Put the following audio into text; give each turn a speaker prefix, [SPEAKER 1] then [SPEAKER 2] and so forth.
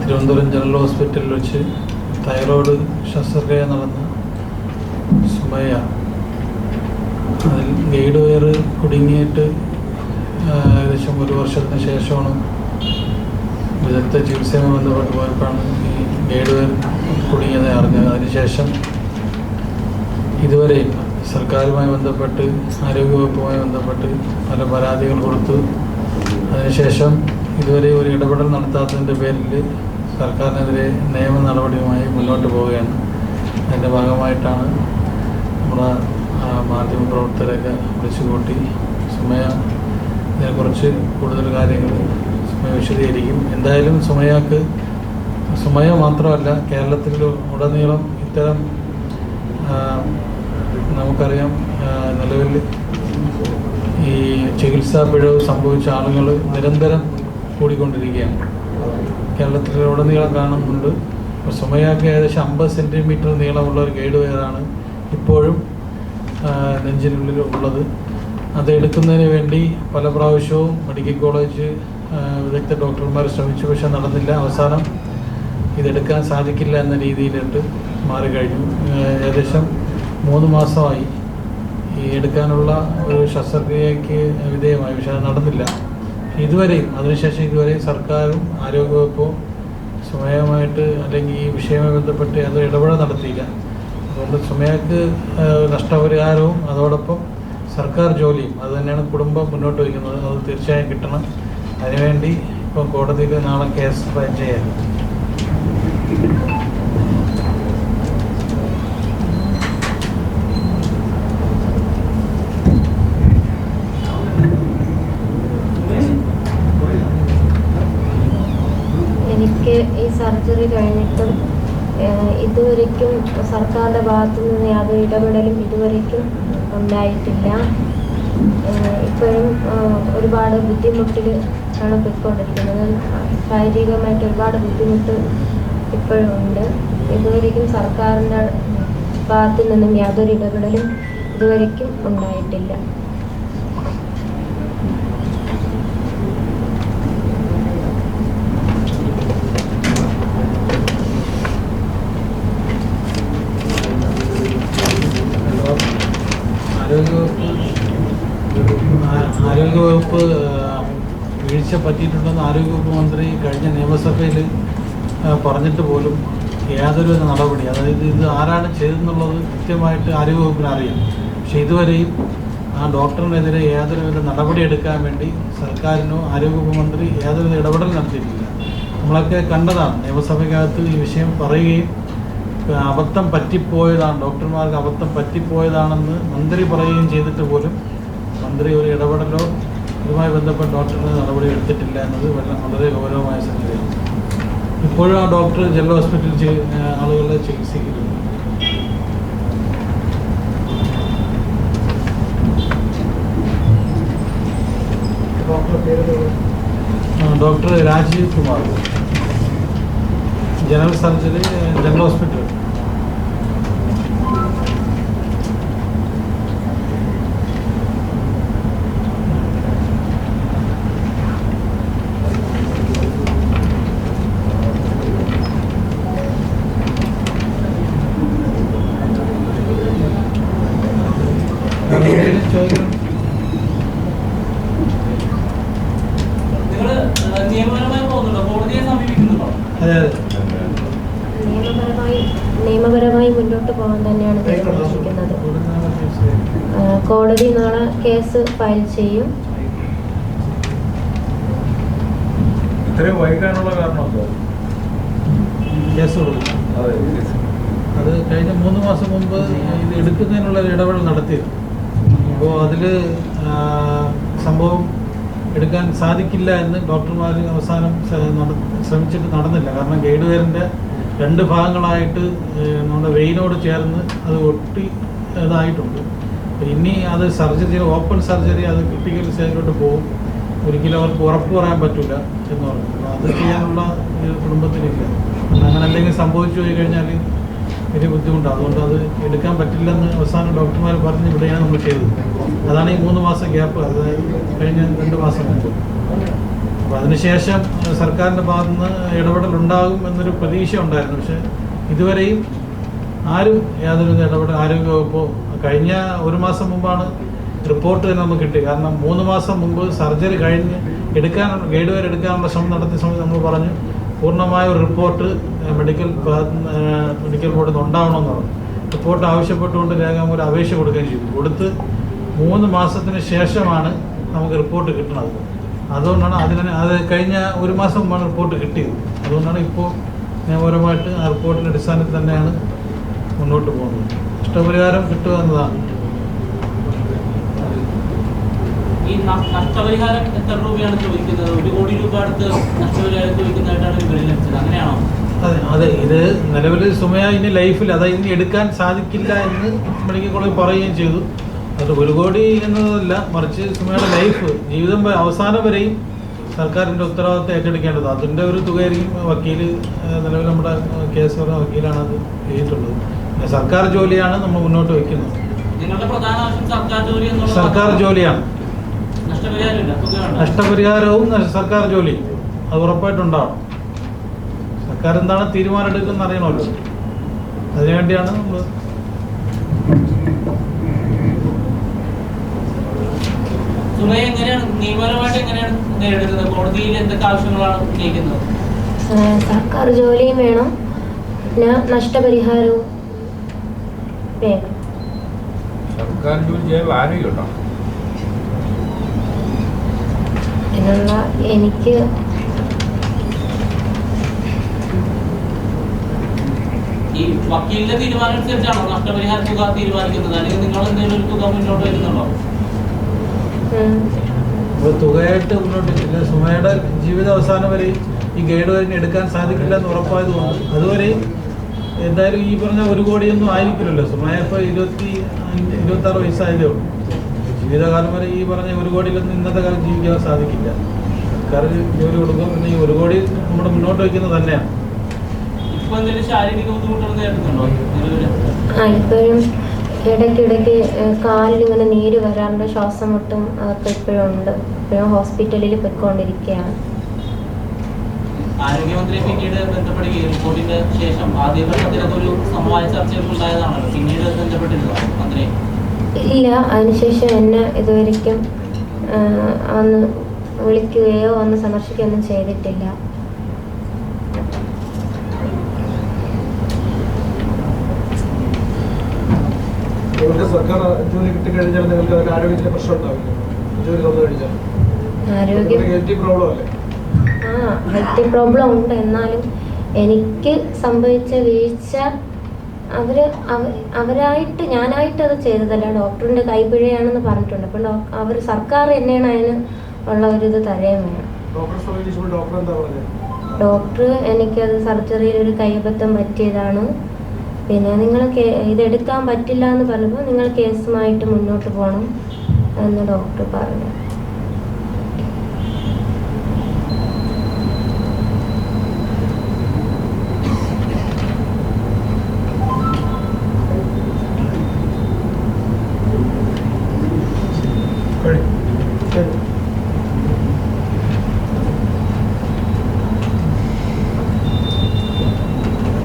[SPEAKER 1] Thiruvananthapuram general ഹോസ്പിറ്റലിൽ വെച്ച് thyroid ശസ്ത്രക്രിയ നടന്ന സുമയ്യ അതിൽ ഗൈഡ് വയർ കുടുങ്ങിയിട്ട് ഏകദേശം 1 വർഷത്തിന് ശേഷമാണ് വിദഗ്ധ ചികിത്സയുമായി ബന്ധപ്പെട്ട് പോയപ്പോഴാണ് ഈ ഗൈഡ് വയർ കുടുങ്ങിയത് അറിഞ്ഞത്. അതിനുശേഷം ഇതുവരെയും സർക്കാരുമായി ബന്ധപ്പെട്ട് ആരോഗ്യവകുപ്പുമായി ബന്ധപ്പെട്ട് പല പരാതികൾ കൊടുത്തു. അതിനുശേഷം ഇതുവരെ ഒരു ഇടപെടൽ നടത്താത്തതിൻ്റെ പേരിൽ സർക്കാരിനെതിരെ നിയമ നടപടിയുമായി മുന്നോട്ട് പോവുകയാണ്. അതിൻ്റെ ഭാഗമായിട്ടാണ് നമ്മുടെ മാധ്യമപ്രവർത്തകരൊക്കെ വിളിച്ചുകൂട്ടി സുമയ്യ ഇതിനെക്കുറിച്ച് കൂടുതൽ കാര്യങ്ങൾ സുമയ്യ വിശദീകരിക്കും. എന്തായാലും സുമയ്യ മാത്രമല്ല, കേരളത്തിൽ ഉടനീളം ഇത്തരം നമുക്കറിയാം നിലവിൽ ഈ ചികിത്സാ പിഴവ് സംഭവിച്ച ആളുകൾ നിരന്തരം കൂടിക്കൊണ്ടിരിക്കുകയാണ്. കേരളത്തിലുടനീളം കാണുന്നുണ്ട്. ഇപ്പോൾ സുമയ്യക്ക് ഏകദേശം 50 സെൻറ്റിമീറ്റർ നീളമുള്ള ഒരു ഗൈഡ് വയറാണ് ഇപ്പോഴും നെഞ്ചിനുള്ളിൽ ഉള്ളത്. അത് എടുക്കുന്നതിന് വേണ്ടി പല പ്രാവശ്യവും മെഡിക്കൽ കോളേജ് വിദഗ്ധ ഡോക്ടർമാർ ശ്രമിച്ചു, പക്ഷെ നടന്നില്ല. അവസാനം ഇതെടുക്കാൻ സാധിക്കില്ല എന്ന രീതിയിലോട്ട് മാറിക്കഴിഞ്ഞു. ഏകദേശം 3 മാസമായി ഈ എടുക്കാനുള്ള ഒരു ശസ്ത്രക്രിയയ്ക്ക് വിധേയമായി, പക്ഷെ അത് നടന്നില്ല ഇതുവരെയും. അതിനുശേഷം ഇതുവരെ സർക്കാരും ആരോഗ്യവകുപ്പോ സുമയ്യയുമായിട്ട് അല്ലെങ്കിൽ ഈ വിഷയവുമായി ബന്ധപ്പെട്ട് അത് ഇടപെടൽ നടത്തിയില്ല. അതുകൊണ്ട് സുമയ്യക്ക് നഷ്ടപരിഹാരവും അതോടൊപ്പം സർക്കാർ ജോലിയും അത് തന്നെയാണ് കുടുംബം മുന്നോട്ട് വയ്ക്കുന്നത്. അത് തീർച്ചയായും കിട്ടണം. അതിനുവേണ്ടി ഇപ്പം കോടതിയിൽ നാളെ കേസ് ഫയൽ ചെയ്യാൻ.
[SPEAKER 2] എനിക്ക് ഈ സർജറി കഴിഞ്ഞിട്ടും ഇതുവരയ്ക്കും സർക്കാരിൻ്റെ ഭാഗത്തു നിന്ന് യാതൊരു ഇടപെടലും ഇതുവരയ്ക്കും ഉണ്ടായിട്ടില്ല. ഇപ്പോഴും ഒരുപാട് ബുദ്ധിമുട്ടിൽ ആണ് പോയിക്കൊണ്ടിരിക്കുന്നത്. ശാരീരികമായിട്ട് ഒരുപാട് ബുദ്ധിമുട്ട് ഇപ്പോഴും ഉണ്ട്. ഇതുവരയ്ക്കും സർക്കാരിൻ്റെ ഭാഗത്തു നിന്നും യാതൊരു ഇടപെടലും ഇതുവരയ്ക്കും ഉണ്ടായിട്ടില്ല.
[SPEAKER 1] ആരോഗ്യവകുപ്പ് വീഴ്ച പറ്റിയിട്ടുണ്ടെന്ന് ആരോഗ്യവകുപ്പ് മന്ത്രി കഴിഞ്ഞ നിയമസഭയിൽ പറഞ്ഞിട്ട് പോലും യാതൊരു നടപടി, അതായത് ഇത് ആരാണ് ചെയ്തെന്നുള്ളത് കൃത്യമായിട്ട് ആരോഗ്യവകുപ്പിന് അറിയാം. പക്ഷെ ഇതുവരെയും ആ ഡോക്ടറിനെതിരെ യാതൊരുവിധ നടപടി എടുക്കാൻ വേണ്ടി സർക്കാരിനോ ആരോഗ്യവകുപ്പ് മന്ത്രി യാതൊരുവിധ ഇടപെടൽ നടത്തിയിട്ടില്ല. നമ്മളൊക്കെ കണ്ടതാണ്, നിയമസഭയ്ക്കകത്ത് ഈ വിഷയം പറയുകയും അബദ്ധം പറ്റിപ്പോയതാണ്, ഡോക്ടർമാർക്ക് അബദ്ധം പറ്റിപ്പോയതാണെന്ന് മന്ത്രി പറയുകയും ചെയ്തിട്ട് പോലും മന്ത്രി ഒരു ഇടപെടലോ ഇതുമായി ബന്ധപ്പെട്ട ഡോക്ടറിന് നടപടി എടുത്തിട്ടില്ല എന്നത് വളരെ ഗൗരവമായ സംഗതിയാണ്. ഇപ്പോഴും ആ ഡോക്ടർ ജനറൽ ഹോസ്പിറ്റലിൽ ആളുകളെ ചികിത്സിക്കുന്നു. Doctor Rajeev Kumar, general surgery, general hospital.
[SPEAKER 2] നിയമപരമായി മുന്നോട്ട് പോകാൻ തന്നെയാണ് തീരുമാനിച്ചിരിക്കുന്നത്. കോടതി നാളെ കേസ് ഫയൽ ചെയ്യും.
[SPEAKER 1] അത് കഴിഞ്ഞ 3 മാസം മുമ്പ് ഇത് എടുക്കുന്നതിനുള്ള ഇടപെടൽ നടത്തിയിരുന്നു. അപ്പോൾ അതിൽ സംഭവം എടുക്കാൻ സാധിക്കില്ല എന്ന് ഡോക്ടർമാർ അവസാനം ശ്രമിച്ചിട്ട് നടന്നില്ല. കാരണം ഗൈഡ് വയറിൻ്റെ 2 ഭാഗങ്ങളായിട്ട് നമ്മുടെ വെയിനോട് ചേർന്ന് അത് ഒട്ടി ഇതായിട്ടുണ്ട്. ഇനി അത് സർജറി, ഓപ്പൺ സർജറി, അത് ക്രിട്ടിക്കൽ സ്റ്റേജിലോട്ട് പോകും. ഒരിക്കലും അവർക്ക് ഉറപ്പ് പറയാൻ പറ്റില്ല എന്ന് പറഞ്ഞു. അത് ചെയ്യാനുള്ള കുടുംബത്തിനില്ല. അങ്ങനെ എന്തെങ്കിലും സംഭവിച്ചു പോയി കഴിഞ്ഞാൽ വലിയ ബുദ്ധിമുട്ടാണ്. അതുകൊണ്ട് അത് എടുക്കാൻ പറ്റില്ലെന്ന് അവസാനം ഡോക്ടർമാർ പറഞ്ഞ് ഇവിടെയാണ് നമ്മൾ ചെയ്തത്. അതാണ് ഈ 3 മാസം ഗ്യാപ്പ്, അതായത് കഴിഞ്ഞ 2 മാസം മുമ്പ്. അപ്പോൾ അതിനുശേഷം സർക്കാരിൻ്റെ ഭാഗത്തു നിന്ന് ഇടപെടലുണ്ടാകും എന്നൊരു പ്രതീക്ഷ ഉണ്ടായിരുന്നു. പക്ഷേ ഇതുവരെയും ആരും യാതൊരു ഇടപെടൽ ആരോഗ്യവകുപ്പോ കഴിഞ്ഞ ഒരു മാസം മുമ്പാണ് റിപ്പോർട്ട് തന്നെ നമുക്ക് കിട്ടി. കാരണം 3 മാസം മുമ്പ് സർജറി കഴിഞ്ഞ് ഗൈഡ് വരെ എടുക്കാനുള്ള ശ്രമം നടത്തിയ സമയത്ത് നമ്മൾ പറഞ്ഞു പൂർണ്ണമായ ഒരു റിപ്പോർട്ട് മെഡിക്കൽ ബോർഡിൽ നിന്ന് ഉണ്ടാവണമെന്ന് പറഞ്ഞു. റിപ്പോർട്ട് ആവശ്യപ്പെട്ടുകൊണ്ട് രേഖാമൂലം അപേക്ഷ കൊടുക്കുകയും ചെയ്തു. കൊടുത്ത് 3 മാസത്തിന് ശേഷമാണ് നമുക്ക് റിപ്പോർട്ട് കിട്ടുന്നത്. അതുകൊണ്ടാണ് അത് കഴിഞ്ഞ ഒരു മാസം മുമ്പാണ് റിപ്പോർട്ട് കിട്ടിയത്. അതുകൊണ്ടാണ് ഇപ്പോൾ നിയമപരമായിട്ട് ആ റിപ്പോർട്ടിൻ്റെ അടിസ്ഥാനത്തിൽ തന്നെയാണ് മുന്നോട്ട് പോകുന്നത്. നഷ്ടപരിഹാരം കിട്ടുക എന്നതാണ്.
[SPEAKER 3] ഈ നഷ്ടപരിഹാരം എത്ര രൂപയാണ് ചോദിക്കുന്നത്? 1 കോടി രൂപ അടുത്ത് നഷ്ടപരിഹാരം ചോദിക്കുന്നതായിട്ടാണ് വിവരം ലഭിച്ചത്. അങ്ങനെയാണോ?
[SPEAKER 1] അതെ, ഇത് നിലവിൽ സുമയ ഇനി ലൈഫിൽ ഇനി എടുക്കാൻ സാധിക്കില്ല എന്ന് മെഡിക്കൽ കോളേജ് പറയുകയും ചെയ്തു. അത് 1 കോടി എന്നതല്ല, മറിച്ച് സുമയുടെ ലൈഫ് ജീവിതം അവസാനം വരെയും സർക്കാരിൻ്റെ ഉത്തരവാദിത്തം ഏറ്റെടുക്കേണ്ടത്. അതിൻ്റെ ഒരു തുകയായിരിക്കും വക്കീൽ നിലവിൽ നമ്മുടെ കേസ് പറഞ്ഞ വക്കീലാണ് അത് ചെയ്തിട്ടുള്ളത്. പിന്നെ സർക്കാർ ജോലിയാണ് നമ്മൾ മുന്നോട്ട് വയ്ക്കുന്നത്.
[SPEAKER 3] നിങ്ങളുടെ പ്രധാന ആവശ്യം
[SPEAKER 1] സർക്കാർ ജോലിയാണ്. നഷ്ടപരിഹാരവും സർക്കാർ ജോലി അത് ഉറപ്പായിട്ടുണ്ടാവും. സർക്കാർ എന്താണ് തീരുമാനം എടുക്കുന്നത് അറിയണമല്ലോ. അതിനുവേണ്ടിയാണ് നമ്മൾ
[SPEAKER 2] സർക്കാർ ജോലിയും വേണം, പിന്നെ നഷ്ടപരിഹാരവും വേണം.
[SPEAKER 4] സർക്കാർ ജോലി ചെയ്യാൻ ആരോഗ്യമുണ്ടോ?
[SPEAKER 2] എന്നുള്ള എനിക്ക്
[SPEAKER 3] ഈ വക്കീലിന്റെ തീരുമാനം അനുസരിച്ചാണോ നഷ്ടപരിഹാര തുക തീരുമാനിക്കുന്നത്, അല്ലെങ്കിൽ നിങ്ങൾ എന്തെങ്കിലും ഒരു തുക മുന്നോട്ട് വരുന്നുണ്ടോ?
[SPEAKER 1] തുകയായിട്ട് മുന്നോട്ട് സുമയുടെ ജീവിത അവസാനം വരെ ഈ ഗൈഡ് വരെ എടുക്കാൻ സാധിക്കില്ല എന്ന് ഉറപ്പായതുകൊണ്ട് അതുവരെയും എന്തായാലും ഈ പറഞ്ഞ 1 കോടിയൊന്നും ആയിരിക്കില്ലല്ലോ. സുമയ ഇപ്പോൾ 26 വയസ്സായതേ ഉള്ളൂ. ജീവിതകാലം വരെ ഈ പറഞ്ഞ 1 കോടിയിലൊന്നും ഇന്നത്തെ കാലം ജീവിക്കാൻ സാധിക്കില്ല. സർക്കാർ ജോലി കൊടുക്കും. പിന്നെ ഈ 1 കോടി നമ്മുടെ മുന്നോട്ട് വയ്ക്കുന്നത് തന്നെയാണ്.
[SPEAKER 2] ഇപ്പോഴും ഇടയ്ക്കിടയ്ക്ക് കാലിലിങ്ങനെ നീര് വരാറുണ്ട്, ശ്വാസം മുട്ടും അതൊക്കെ ഇപ്പോഴും ഉണ്ട്. ഇപ്പോഴും ഹോസ്പിറ്റലിൽ പോയിക്കൊണ്ടിരിക്കുകയാണ്.
[SPEAKER 3] ആരോഗ്യമന്ത്രി പിന്നീട് ബന്ധപ്പെടുകയും റിപ്പോർട്ടിന്റെ ശേഷം ആദ്യഘട്ടത്തിലൊക്കെ ഒരു സമവായ ചർച്ചയൊക്കെ ഉണ്ടായതാണല്ലോ. പിന്നീട് ബന്ധപ്പെട്ടിരുന്നോ മന്ത്രി?
[SPEAKER 2] ഇല്ല, അതിനുശേഷം എന്നെ ഇതുവരെയ്ക്കും ഒന്ന് വിളിക്കുകയോ ഒന്ന് സന്ദർശിക്കുകയൊന്നും ചെയ്തിട്ടില്ല.
[SPEAKER 5] സർക്കാർ ജോലി കിട്ടിക്കഴിഞ്ഞാൽ നിങ്ങൾക്ക് ആരോഗ്യത്തിന് പ്രശ്നം ഉണ്ടാവില്ല. ജോലി തന്നു കഴിഞ്ഞാൽ ഹെൽത്തി പ്രോബ്ലം അല്ലേ?
[SPEAKER 2] ഹെൽത്തി പ്രോബ്ലം ഉണ്ട്. എന്നാലും എനിക്ക് സംഭവിച്ച വീഴ്ച അവരായിട്ട് ഞാനായിട്ട് അത് ചെയ്തതല്ല. ഡോക്ടറിൻ്റെ കൈപ്പിഴയാണെന്ന് പറഞ്ഞിട്ടുണ്ട്. അപ്പം സർക്കാർ തന്നെയാണ് അതിന് ഉള്ള ഒരു ഇത് തരയും വേണം. ഡോക്ടർ എനിക്കത് സർജറിയിൽ ഒരു കൈയബദ്ധം പറ്റിയതാണ്, പിന്നെ നിങ്ങൾ ഇതെടുക്കാൻ പറ്റില്ല എന്ന് പറഞ്ഞപ്പോൾ നിങ്ങൾ കേസുമായിട്ട് മുന്നോട്ട് പോകണം എന്ന് ഡോക്ടർ പറഞ്ഞു.